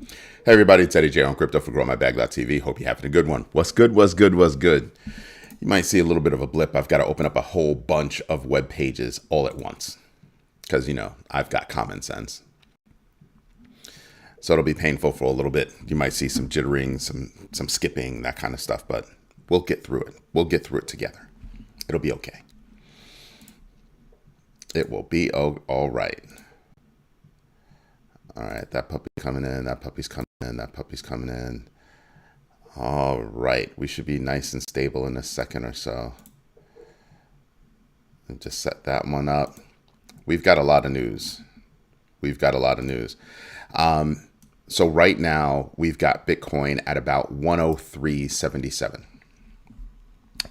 Hey everybody, it's Eddie J on Crypto for GrowMyBag.tv. Hope you're having a good one. What's good? What's good? What's good? You might see a little bit of a blip. I've got to open up a whole bunch of web pages all at once because, I've got common sense. So it'll be painful for a little bit. You might see some jittering, some skipping, that kind of stuff, but we'll get through it. We'll get through it together. It'll be okay. It will be all right. All right, that puppy coming in, that puppy's coming in, that puppy's coming in. All right, we should be nice and stable in a second or so. And just set that one up. We've got a lot of news. So right now, we've got Bitcoin at about 103.77.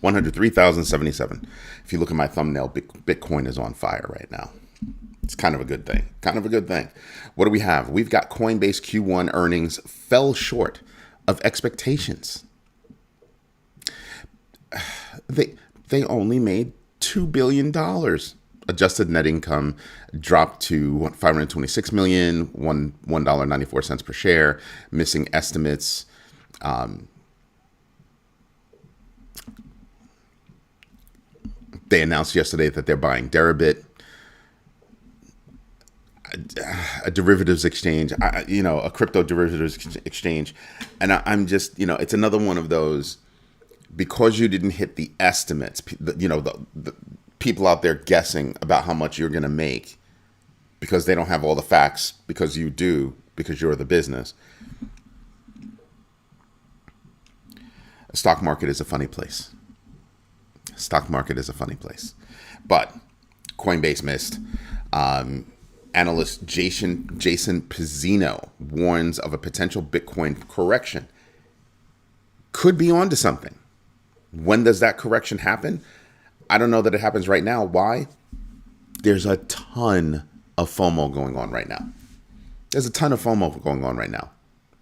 103,077. If you look at my thumbnail, Bitcoin is on fire right now. It's kind of a good thing. What do we have? We've got Coinbase Q1 earnings fell short of expectations. They only made $2 billion. Adjusted net income dropped to $526 million, $1.94 per share, missing estimates. They announced yesterday that they're buying Deribit, a derivatives exchange, a crypto derivatives exchange. And I'm just, it's another one of those, because you didn't hit the estimates, the people out there guessing about how much you're going to make because they don't have all the facts, because you do, because you're the business. The stock market is a funny place. But Coinbase missed. Analyst Jason Pizzino warns of a potential Bitcoin correction. Could be onto something. When does that correction happen? I don't know that it happens right now. Why? There's a ton of FOMO going on right now.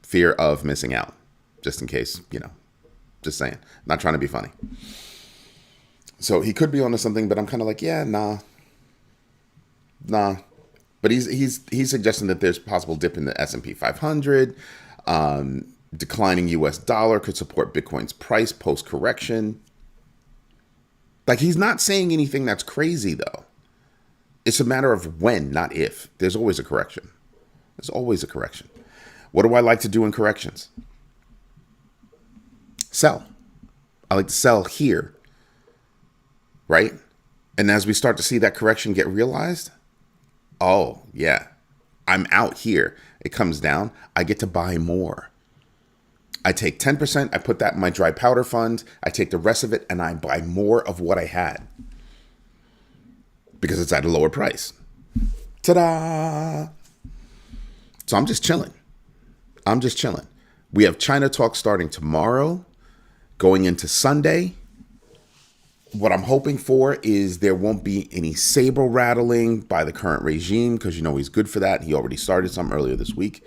Fear of missing out. Just in case, just saying. Not trying to be funny. So he could be onto something, but I'm kind of like, yeah, nah. But he's suggesting that there's a possible dip in the S&P 500. Declining U.S. dollar could support Bitcoin's price post-correction. Like, he's not saying anything that's crazy, though. It's a matter of when, not if. There's always a correction. What do I like to do in corrections? Sell. I like to sell here, right? And as we start to see that correction get realized, oh, yeah, I'm out here. It comes down. I get to buy more. I take 10%. I put that in my dry powder fund. I take the rest of it and I buy more of what I had because it's at a lower price. Ta-da! So I'm just chilling. We have China talk starting tomorrow, going into Sunday. What I'm hoping for is there won't be any saber rattling by the current regime, because he's good for that. He already started some earlier this week.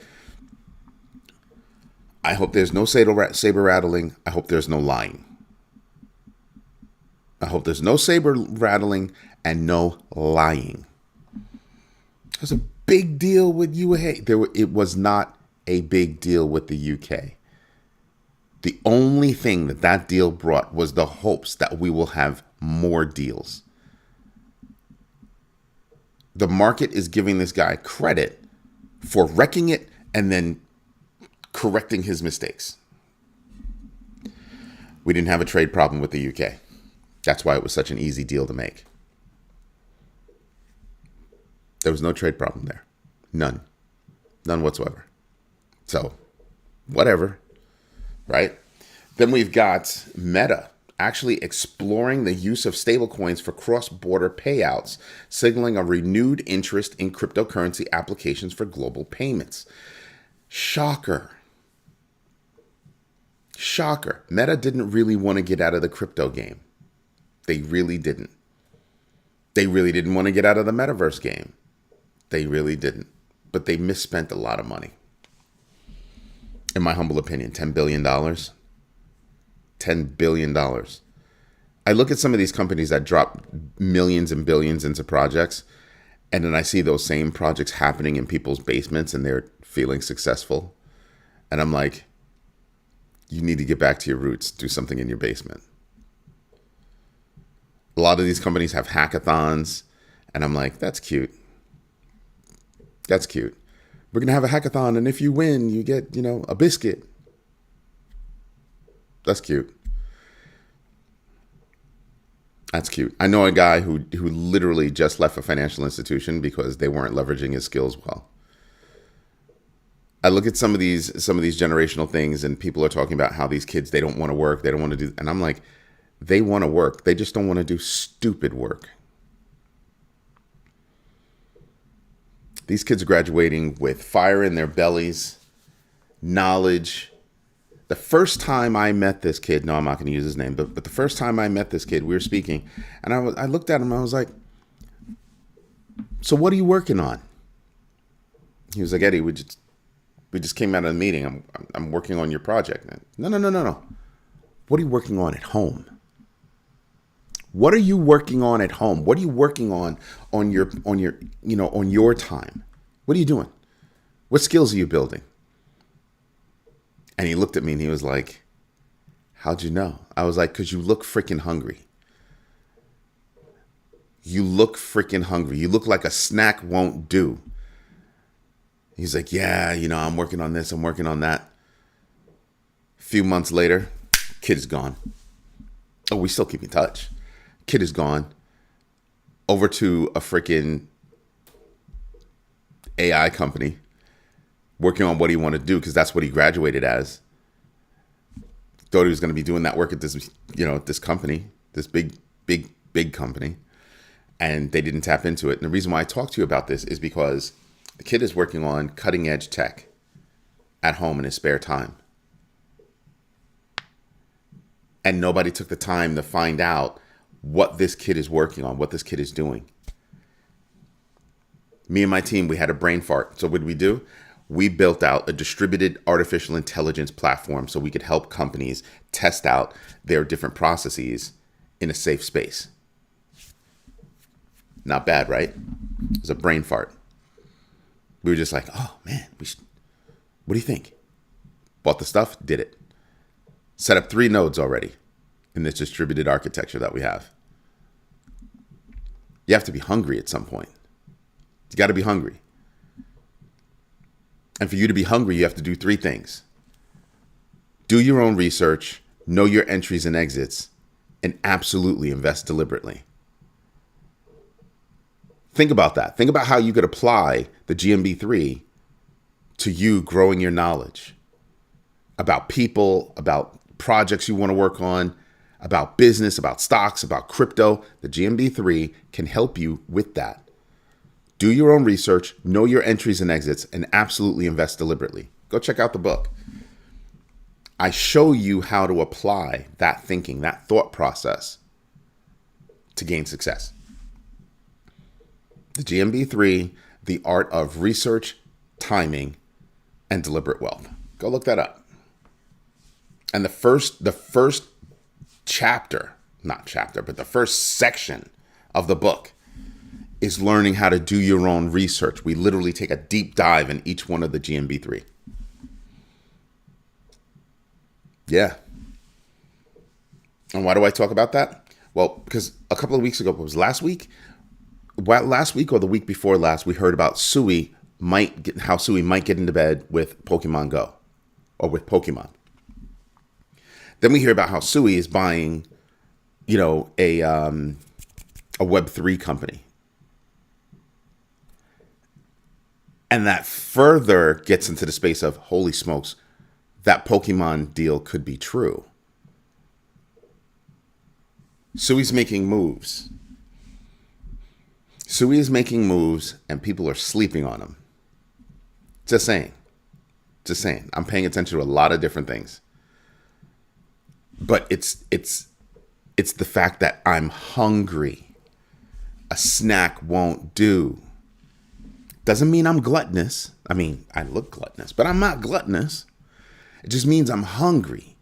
I hope there's no saber rattling. I hope there's no lying. I hope there's no saber rattling and no lying. There's a big deal with UAE. It was not a big deal with the UK. The only thing that deal brought was the hopes that we will have more deals. The market is giving this guy credit for wrecking it and then correcting his mistakes. We didn't have a trade problem with the UK. That's why it was such an easy deal to make. There was no trade problem there. None whatsoever. So, whatever. Right? Then we've got Meta actually exploring the use of stablecoins for cross-border payouts, signaling a renewed interest in cryptocurrency applications for global payments. Shocker. Meta didn't really want to get out of the crypto game. They really didn't. They really didn't want to get out of the metaverse game. They really didn't. But they misspent a lot of money. In my humble opinion, $10 billion. $10 billion. I look at some of these companies that drop millions and billions into projects, and then I see those same projects happening in people's basements and they're feeling successful. And I'm like, you need to get back to your roots, do something in your basement. A lot of these companies have hackathons, and I'm like, that's cute. That's cute. We're going to have a hackathon, and if you win, you get, a biscuit. That's cute. That's cute. I know a guy who literally just left a financial institution because they weren't leveraging his skills well. I look at some of these generational things, and people are talking about how these kids, they don't want to work, they don't want to do, and I'm like, they want to work. They just don't want to do stupid work. These kids are graduating with fire in their bellies, knowledge. The first time I met this kid, no, I'm not going to use his name, but the first time I met this kid, we were speaking, and I looked at him, and I was like, so what are you working on? He was like, Eddie, we just came out of the meeting. I'm working on your project. No. What are you working on at home? What are you working on at home? What are you working on your time? What are you doing? What skills are you building? And he looked at me and he was like, how'd you know? I was like, because you look freaking hungry. You look freaking hungry. You look like a snack won't do. He's like, yeah, I'm working on this. I'm working on that. A few months later, kid is gone. Oh, we still keep in touch. Kid is gone. Over to a freaking AI company, working on what he wanted to do because that's what he graduated as. Thought he was going to be doing that work at this, this company, this big company, and they didn't tap into it. And the reason why I talk to you about this is because the kid is working on cutting edge tech at home in his spare time. And nobody took the time to find out what this kid is working on, what this kid is doing. Me and my team, we had a brain fart. So what did we do? We built out a distributed artificial intelligence platform so we could help companies test out their different processes in a safe space. Not bad, right? It was a brain fart. We were just like, oh man, what do you think? Bought the stuff, did it. Set up 3 nodes already in this distributed architecture that we have. You have to be hungry at some point. You got to be hungry. And for you to be hungry, you have to do 3 things. Do your own research, know your entries and exits, and absolutely invest deliberately. Think about that. Think about how you could apply the GMB 3 to you growing your knowledge about people, about projects you want to work on, about business, about stocks, about crypto. The GMB 3 can help you with that. Do your own research, know your entries and exits, and absolutely invest deliberately. Go check out the book. I show you how to apply that thinking, that thought process to gain success. The GMB 3, The Art of Research, Timing, and Deliberate Wealth. Go look that up. And the first chapter, not chapter, but the first section of the book is learning how to do your own research. We literally take a deep dive in each one of the GMB 3. Yeah. And why do I talk about that? Well, because a couple of weeks ago, it was last week or the week before last, we heard about how Sui might get into bed with Pokemon Go or with Pokemon. Then we hear about how Sui is buying, a Web3 company. And that further gets into the space of, holy smokes, that Pokemon deal could be true. Sui's making moves. Sui is making moves and people are sleeping on him. Just saying. I'm paying attention to a lot of different things. But it's the fact that I'm hungry. A snack won't do. Doesn't mean I'm gluttonous. I mean, I look gluttonous, but I'm not gluttonous. It just means I'm hungry.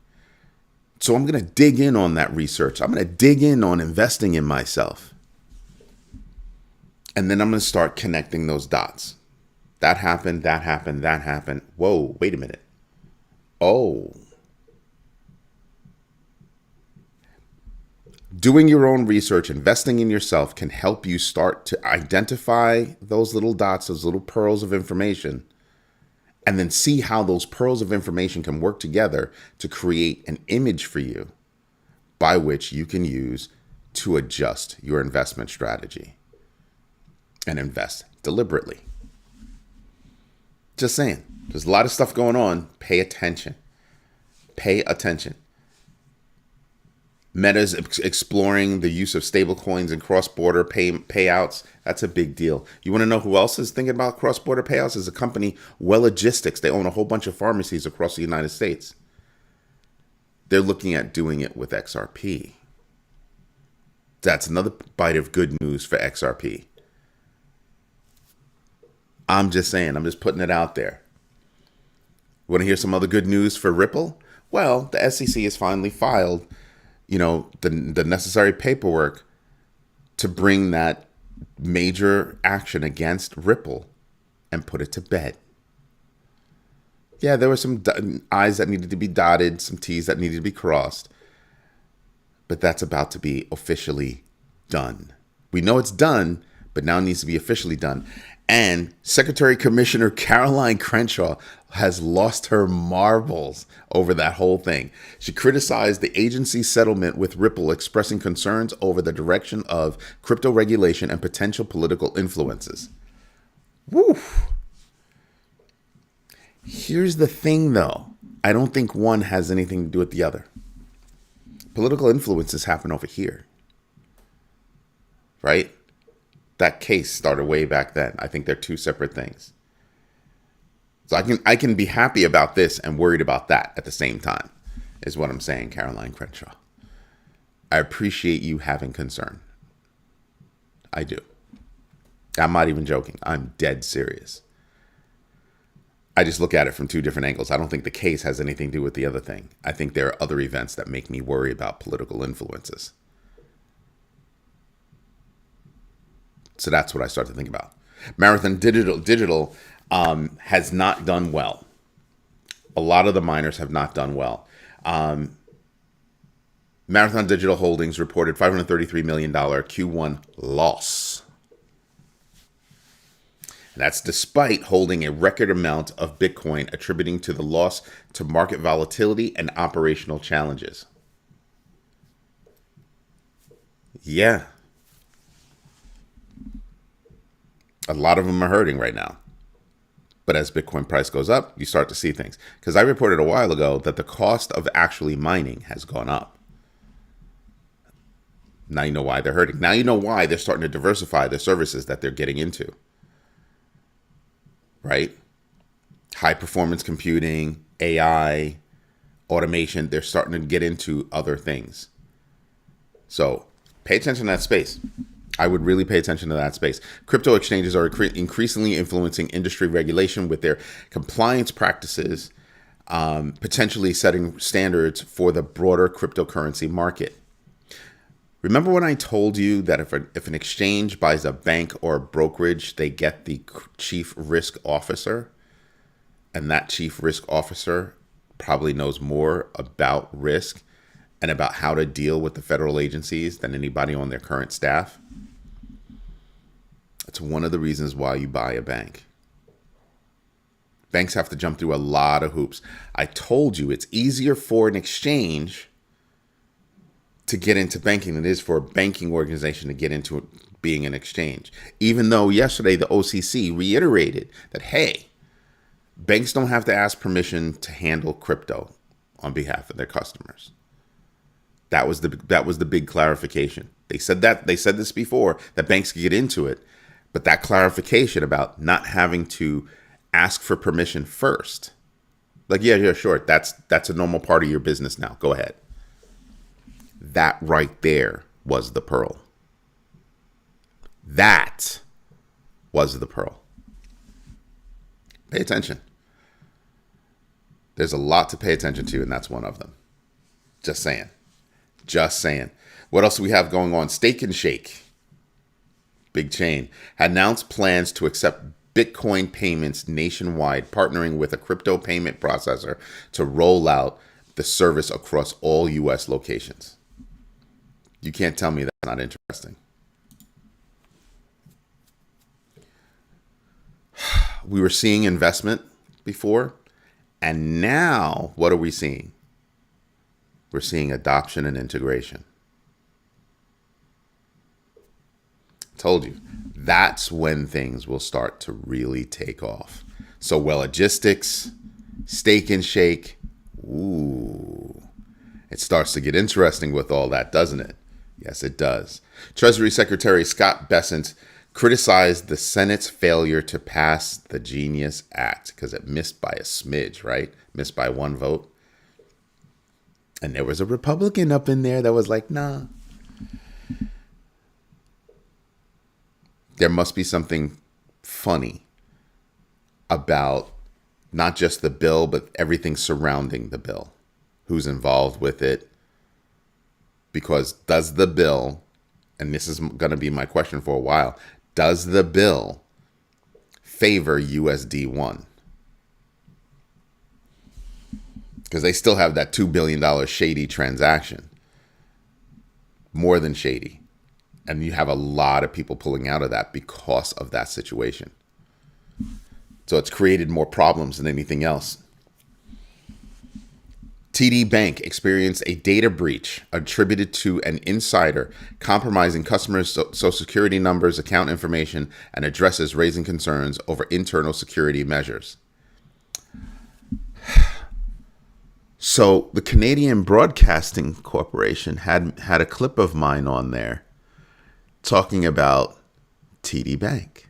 So I'm going to dig in on that research. I'm going to dig in on investing in myself. And then I'm going to start connecting those dots. That happened. Whoa, wait a minute. Oh, doing your own research, investing in yourself can help you start to identify those little dots, those little pearls of information, and then see how those pearls of information can work together to create an image for you by which you can use to adjust your investment strategy and invest deliberately. Just saying, there's a lot of stuff going on. Pay attention. Pay attention. Meta's exploring the use of stablecoins and cross-border payouts. That's a big deal. You want to know who else is thinking about cross-border payouts? Is a company, Well-Logistics. They own a whole bunch of pharmacies across the United States. They're looking at doing it with XRP. That's another bite of good news for XRP. I'm just saying, I'm just putting it out there. Want to hear some other good news for Ripple? Well, the SEC has finally filed, the necessary paperwork to bring that major action against Ripple and put it to bed. Yeah, there were some I's that needed to be dotted, some T's that needed to be crossed, but that's about to be officially done. We know it's done, but now it needs to be officially done. And Secretary Commissioner Caroline Crenshaw has lost her marbles over that whole thing. She criticized the agency's settlement with Ripple, expressing concerns over the direction of crypto regulation and potential political influences. Woo! Here's the thing, though. I don't think one has anything to do with the other. Political influences happen over here, right? That case started way back then. I think they're two separate things. So I can be happy about this and worried about that at the same time, is what I'm saying, Caroline Crenshaw. I appreciate you having concern. I do. I'm not even joking. I'm dead serious. I just look at it from two different angles. I don't think the case has anything to do with the other thing. I think there are other events that make me worry about political influences. So that's what I start to think about. Marathon Digital has not done well. A lot of the miners have not done well. Marathon Digital Holdings reported $533 million Q1 loss. That's despite holding a record amount of Bitcoin, attributing to the loss to market volatility and operational challenges. Yeah. A lot of them are hurting right now. But as Bitcoin price goes up, you start to see things. Because I reported a while ago that the cost of actually mining has gone up. Now you know why they're hurting. Now you know why they're starting to diversify the services that they're getting into. Right? High performance computing, AI, automation. They're starting to get into other things. So pay attention to that space. I would really pay attention to that space. Crypto exchanges are increasingly influencing industry regulation with their compliance practices, potentially setting standards for the broader cryptocurrency market. Remember when I told you that if an exchange buys a bank or a brokerage, they get the chief risk officer, and that chief risk officer probably knows more about risk and about how to deal with the federal agencies than anybody on their current staff? That's one of the reasons why you buy a bank. Banks have to jump through a lot of hoops. I told you it's easier for an exchange to get into banking than it is for a banking organization to get into being an exchange. Even though yesterday the OCC reiterated that, hey, banks don't have to ask permission to handle crypto on behalf of their customers. That was the big clarification. They said this before, that banks could get into it, but that clarification about not having to ask for permission first. Like, yeah, sure. That's a normal part of your business now. Go ahead. That right there was the pearl. That was the pearl. Pay attention. There's a lot to pay attention to, and that's one of them. Just saying. Just saying. What else do we have going on? Steak and Shake, big chain, announced plans to accept Bitcoin payments nationwide, partnering with a crypto payment processor to roll out the service across all U.S. locations. You can't tell me that's not interesting. We were seeing investment before, and now what are we seeing? We're seeing adoption and integration. Told you, that's when things will start to really take off. So logistics, Steak and Shake, ooh, it starts to get interesting with all that, doesn't it? Yes, it does. Treasury Secretary Scott Bessent criticized the Senate's failure to pass the Genius Act because it missed by a smidge, right? Missed by one vote. And there was a Republican up in there that was like, nah. There must be something funny about not just the bill, but everything surrounding the bill. Who's involved with it? Because does the bill, and this is going to be my question for a while, does the bill favor USD1? Because they still have that $2 billion shady transaction. More than shady. And you have a lot of people pulling out of that because of that situation. So it's created more problems than anything else. TD Bank experienced a data breach attributed to an insider compromising customers' social security numbers, account information, and addresses, raising concerns over internal security measures. So the Canadian Broadcasting Corporation had a clip of mine on there talking about TD Bank.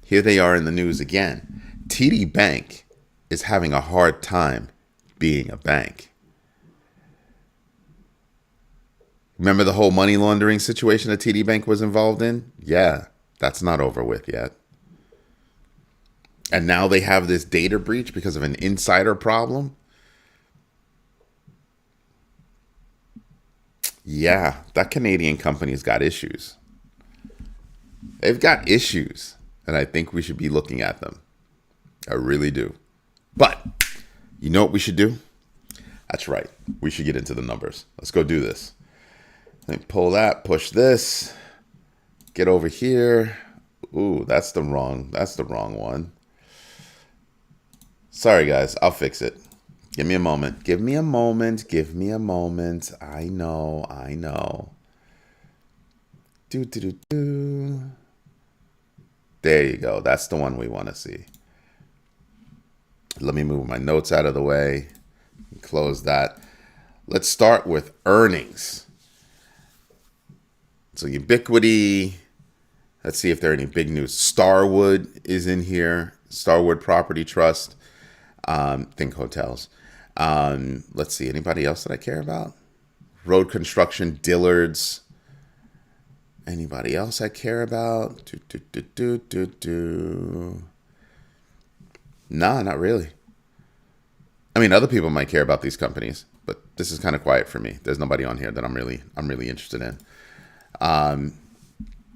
Here they are in the news again. TD Bank is having a hard time being a bank. Remember the whole money laundering situation that TD Bank was involved in? Yeah, that's not over with yet. And now they have this data breach because of an insider problem. Yeah, that Canadian company's got issues. They've got issues, and I think we should be looking at them. I really do. But you know what we should do? That's right. We should get into the numbers. Let's go do this. Let me pull that, push this, get over here. Ooh, that's the wrong one. Sorry, guys. I'll fix it. Give me a moment. Give me a moment. Give me a moment. I know. Do. There you go. That's the one we want to see. Let me move my notes out of the way. Close that. Let's start with earnings. So Ubiquity. Let's see if there are any big news. Starwood is in here. Starwood Property Trust. Think hotels. Let's see. Anybody else that I care about? Road Construction, Dillard's. Anybody else I care about? Nah, not really. I mean, other people might care about these companies, but this is kind of quiet for me. There's nobody on here that I'm really interested in.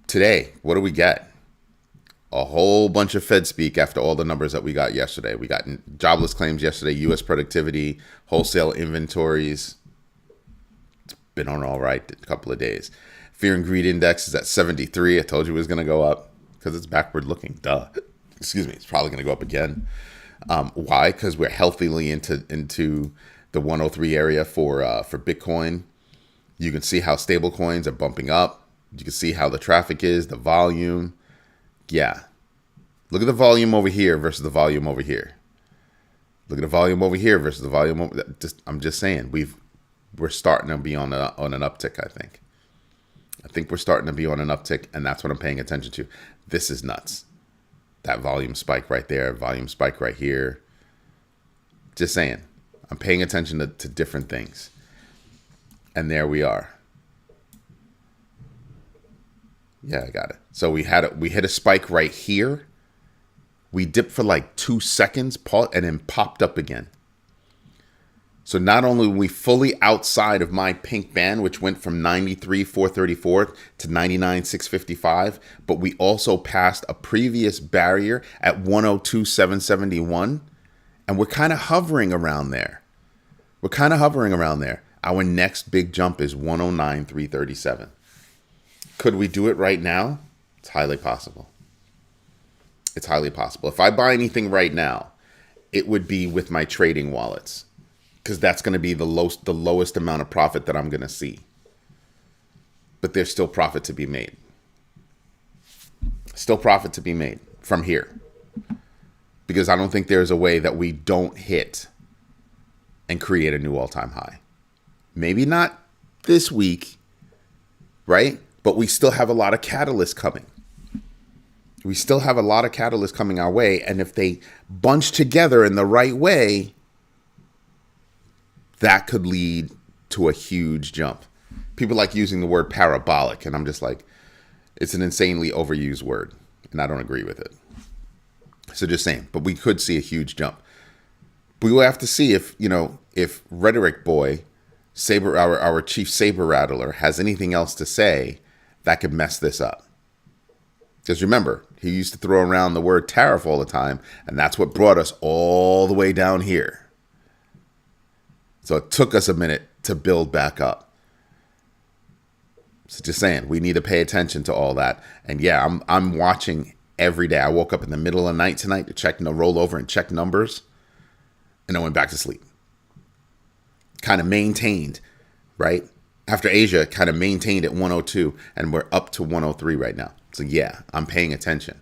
Today, what do we get? A whole bunch of Fed speak after all the numbers that we got yesterday. We got jobless claims yesterday, U.S. productivity, wholesale inventories. It's been on all right a couple of days. Fear and greed index is at 73. I told you it was going to go up because it's backward looking. Duh. Excuse me. It's probably going to go up again. Why? Because we're healthily into the 103 area for Bitcoin. You can see how stable coins are bumping up. You can see how the traffic is, the volume. Yeah. Look at the volume over here versus the volume over here. Look at the volume over here versus the volume over. I'm just saying we're starting to be on an uptick. I think we're starting to be on an uptick, and that's what I'm paying attention to. This is nuts. That volume spike right there, volume spike right here. Just saying. I'm paying attention to different things. And there we are. Yeah, I got it. So we hit a spike right here. We dipped for like 2 seconds, and then popped up again. So not only are we fully outside of my pink band, which went from 93,434 to 99,655, but we also passed a previous barrier at 102,771, and we're kind of hovering around there. Our next big jump is 109,337. Could we do it right now? It's highly possible. If I buy anything right now, it would be with my trading wallets, because that's going to be the lowest amount of profit that I'm going to see. But there's still profit to be made. From here. Because I don't think there's a way that we don't hit and create a new all-time high. Maybe not this week, right? But we still have a lot of catalysts coming. Our way. And if they bunch together in the right way, that could lead to a huge jump. People like using the word parabolic, and I'm just like, it's an insanely overused word, and I don't agree with it. So just saying, but we could see a huge jump. We will have to see if Rhetoric Boy, our chief saber rattler, has anything else to say that could mess this up. Because remember, he used to throw around the word tariff all the time, and that's what brought us all the way down here. So it took us a minute to build back up. So just saying, we need to pay attention to all that. And yeah, I'm watching every day. I woke up in the middle of the night tonight to check the rollover and check numbers, and I went back to sleep. Kind of maintained, right? After Asia, kind of maintained at 102, and we're up to 103 right now. So yeah, I'm paying attention.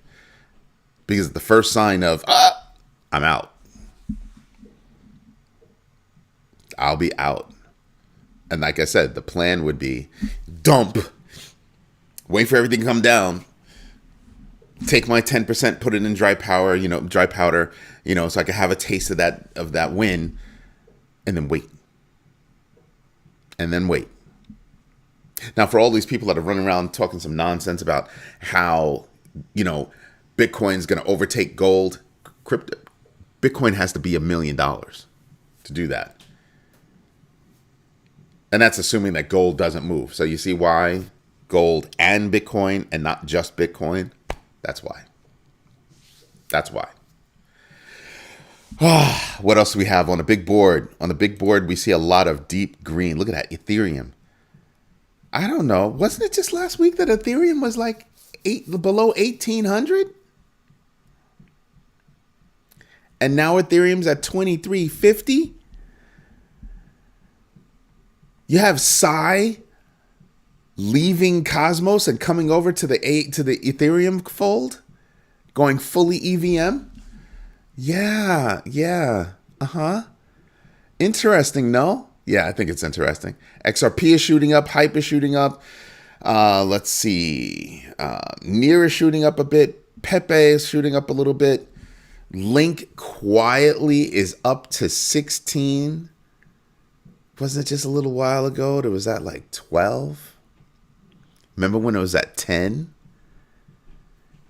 Because the first sign of, I'm out. I'll be out. And like I said, the plan would be dump, wait for everything to come down, take my 10%, put it in dry powder, so I can have a taste of that win, and then wait. Now, for all these people that are running around talking some nonsense about how, Bitcoin's going to overtake gold, Bitcoin has to be $1 million to do that. And that's assuming that gold doesn't move. So you see why gold and Bitcoin and not just Bitcoin? That's why. What else do we have on the big board? On the big board, we see a lot of deep green. Look at that, Ethereum. I don't know. Wasn't it just last week that Ethereum was like below 1,800? And now Ethereum's at 2,350? You have Psy leaving Cosmos and coming over to the Ethereum fold, going fully EVM. Yeah. Interesting, no? Yeah, I think it's interesting. XRP is shooting up. Hype is shooting up. Let's see. Near is shooting up a bit. Pepe is shooting up a little bit. Link quietly is up to 16. Wasn't it just a little while ago? It was at like 12. Remember when it was at 10?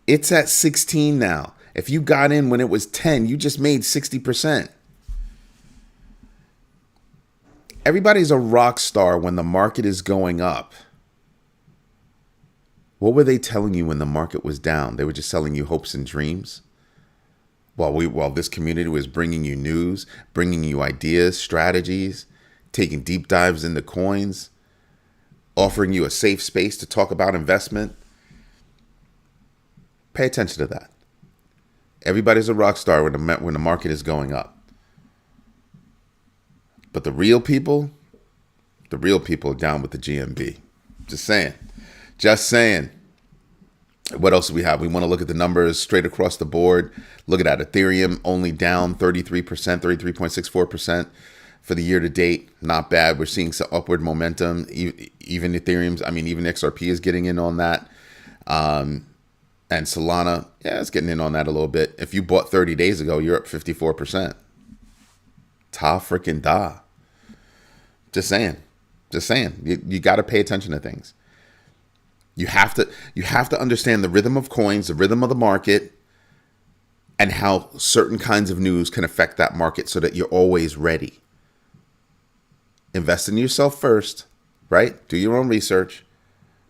It's at 16 now. If you got in when it was 10, you just made 60%. Everybody's a rock star when the market is going up. What were they telling you when the market was down? They were just selling you hopes and dreams. While this community was bringing you news, bringing you ideas, strategies, taking deep dives into coins, offering you a safe space to talk about investment. Pay attention to that. Everybody's a rock star when the market is going up. But the real people are down with the GMB. Just saying. What else do we have? We want to look at the numbers straight across the board. Look at that. Ethereum only down 33%, 33.64% for the year to date. Not bad. We're seeing some upward momentum. Even even XRP is getting in on that. And Solana, it's getting in on that a little bit. If you bought 30 days ago, you're up 54%. Ta freaking da. Just saying. You got to pay attention to things. You have to understand the rhythm of coins, the rhythm of the market, and how certain kinds of news can affect that market so that you're always ready. Invest in yourself first, right? Do your own research,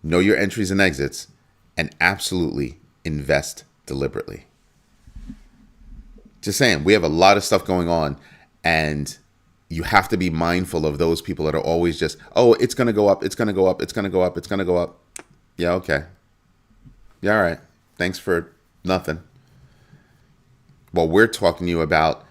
know your entries and exits, and absolutely invest deliberately. Just saying, we have a lot of stuff going on, and you have to be mindful of those people that are always just, oh, it's going to go up, it's going to go up, it's going to go up, it's going to go up. Yeah, okay. Yeah, all right. Thanks for nothing. Well, we're talking to you about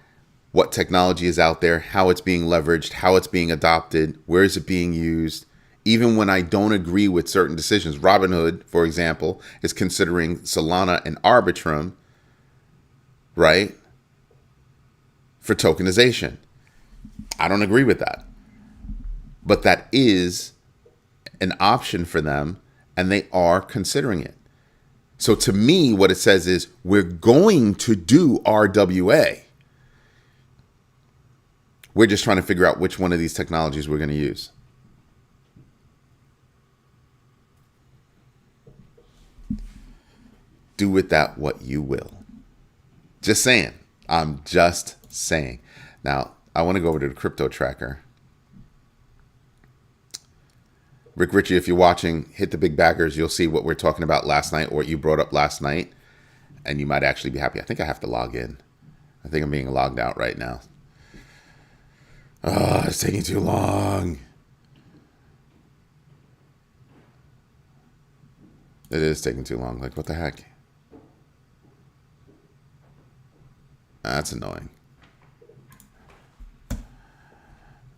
what technology is out there, how it's being leveraged, how it's being adopted, where is it being used. Even when I don't agree with certain decisions, Robinhood, for example, is considering Solana and Arbitrum, right, for tokenization. I don't agree with that. But that is an option for them, and they are considering it. So to me, what it says is we're going to do RWA. We're just trying to figure out which one of these technologies we're going to use. Do with that what you will. Just saying. I'm just saying. Now, I want to go over to the crypto tracker. Rick Ritchie, if you're watching, hit the big backers. You'll see what we're talking about last night, or what you brought up last night, and you might actually be happy. I think I have to log in. I think I'm being logged out right now. Oh, it's taking too long. It is taking too long. Like, what the heck? That's annoying.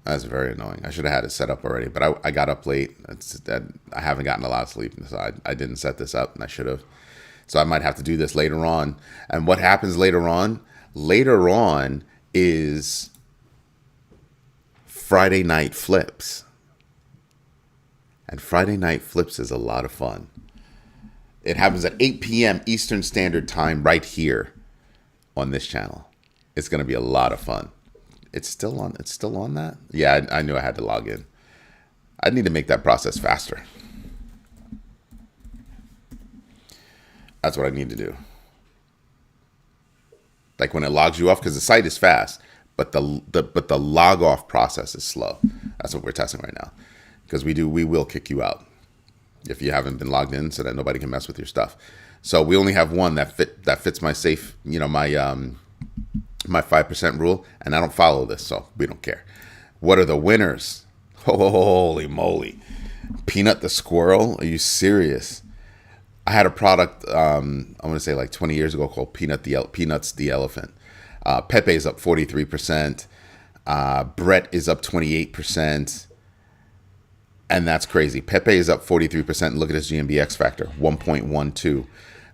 That's very annoying. I should have had it set up already, but I got up late. I haven't gotten a lot of sleep, so I didn't set this up, and I should have. So I might have to do this later on. And what happens later on? Later on is Friday night flips. And Friday night flips is a lot of fun. It happens at 8 p.m. Eastern Standard Time right here on this channel. It's going to be a lot of fun. It's still on that? Yeah, I knew I had to log in. I need to make that process faster. That's what I need to do. Like when it logs you off, because the site is fast, but the log off process is slow. That's what we're testing right now. Because we will kick you out if you haven't been logged in, so that nobody can mess with your stuff. So we only have one that fits my safe, my 5% rule, and I don't follow this, so we don't care. What are the winners? Holy moly. Peanut the squirrel? Are you serious? I had a product, I'm going to say like 20 years ago, called Peanuts the elephant. Pepe is up 43%. Brett is up 28%. And that's crazy. Pepe is up 43%. Look at his GMB X factor, 1.12.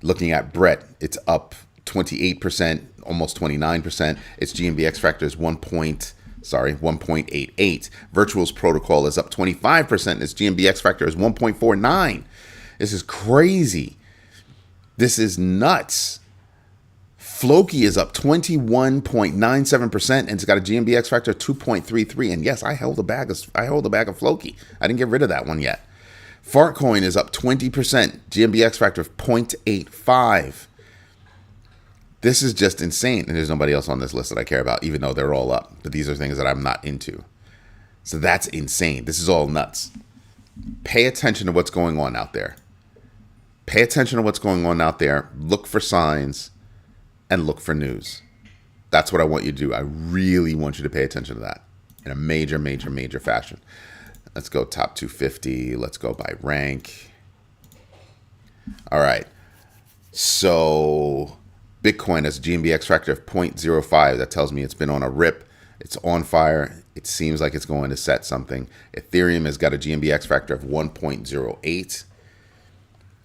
Looking at Brett, it's up 28%, almost 29%. Its GMB X factor is 1.88. Virtual's protocol is up 25%. Its GMB X factor is 1.49. This is crazy. This is nuts. Floki is up 21.97%, and it's got a GMB X factor of 2.33. And yes, I hold a bag of Floki. I didn't get rid of that one yet. Fartcoin is up 20%, GMB X factor of 0.85. This is just insane. And there's nobody else on this list that I care about, even though they're all up. But these are things that I'm not into. So that's insane. This is all nuts. Pay attention to what's going on out there. Pay attention to what's going on out there. Look for signs and look for news. That's what I want you to do. I really want you to pay attention to that in a major, major, major fashion. Let's go top 250. Let's go by rank. All right. So Bitcoin has a GMB X factor of 0.05. That tells me it's been on a rip. It's on fire. It seems like it's going to set something. Ethereum has got a GMB X factor of 1.08.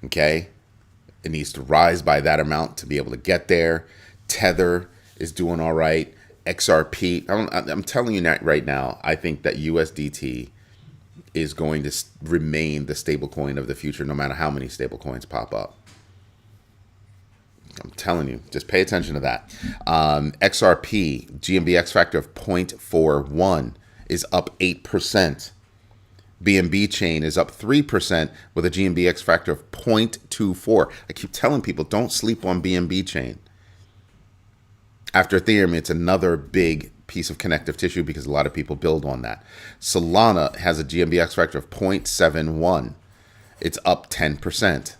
Okay. It needs to rise by that amount to be able to get there. Tether is doing all right. XRP. I'm telling you right now, I think that USDT is going to remain the stable coin of the future, no matter how many stable coins pop up. I'm telling you, just pay attention to that. XRP, GMB X factor of 0.41 is up 8%. BNB chain is up 3% with a GMB X factor of 0.24. I keep telling people, don't sleep on BNB chain. After Ethereum, it's another big piece of connective tissue because a lot of people build on that. Solana has a GMB X factor of 0.71. It's up 10%.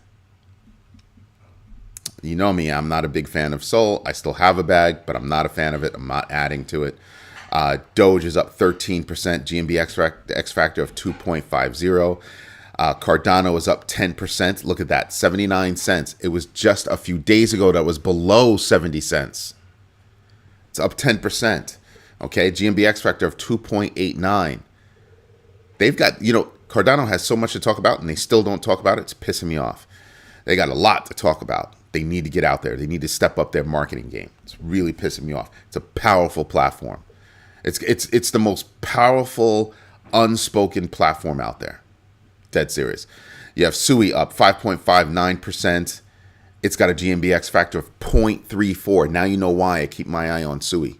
You know me, I'm not a big fan of Sol. I still have a bag, but I'm not a fan of it. I'm not adding to it. Doge is up 13%, GMB X factor of 2.50. Cardano is up 10%. Look at that, 79 cents. It was just a few days ago that was below 70 cents. It's up 10%. Okay, GMB X factor of 2.89. They've got, Cardano has so much to talk about and they still don't talk about it. It's pissing me off. They got a lot to talk about. They need to get out there. They need to step up their marketing game. It's really pissing me off. It's a powerful platform. It's the most powerful unspoken platform out there. Dead serious. You have Sui up 5.59%. It's got a GMB X factor of 0.34. Now you know why I keep my eye on Sui.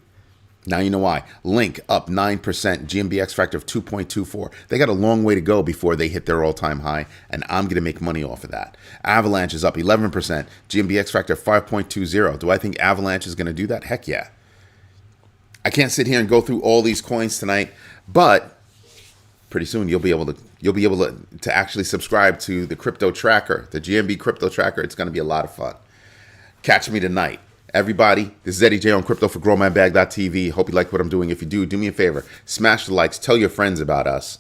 Now you know why. Link up 9%, GMB X factor of 2.24. They got a long way to go before they hit their all-time high, and I'm going to make money off of that. Avalanche is up 11%, GMB X factor of 5.20. Do I think Avalanche is going to do that? Heck yeah. I can't sit here and go through all these coins tonight, but pretty soon you'll be able to actually subscribe to the crypto tracker, the GMB crypto tracker. It's going to be a lot of fun. Catch me tonight. Everybody, this is Eddie J on Crypto for GrowMyBag.tv. Hope you like what I'm doing. If you do me a favor. Smash the likes. Tell your friends about us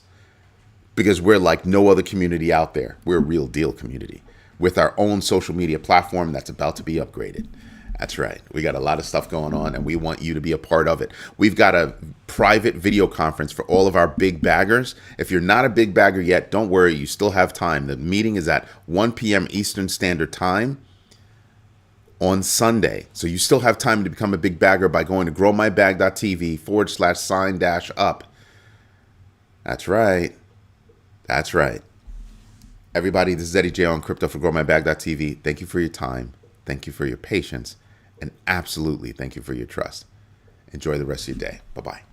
because we're like no other community out there. We're a real deal community with our own social media platform that's about to be upgraded. That's right. We got a lot of stuff going on, and we want you to be a part of it. We've got a private video conference for all of our big baggers. If you're not a big bagger yet, don't worry. You still have time. The meeting is at 1 p.m. Eastern Standard Time on Sunday. So you still have time to become a big bagger by going to growmybag.tv/sign-up. That's right. That's right. Everybody, this is Eddie J on Crypto for GrowMyBag.tv. Thank you for your time. Thank you for your patience. And absolutely thank you for your trust. Enjoy the rest of your day. Bye-bye.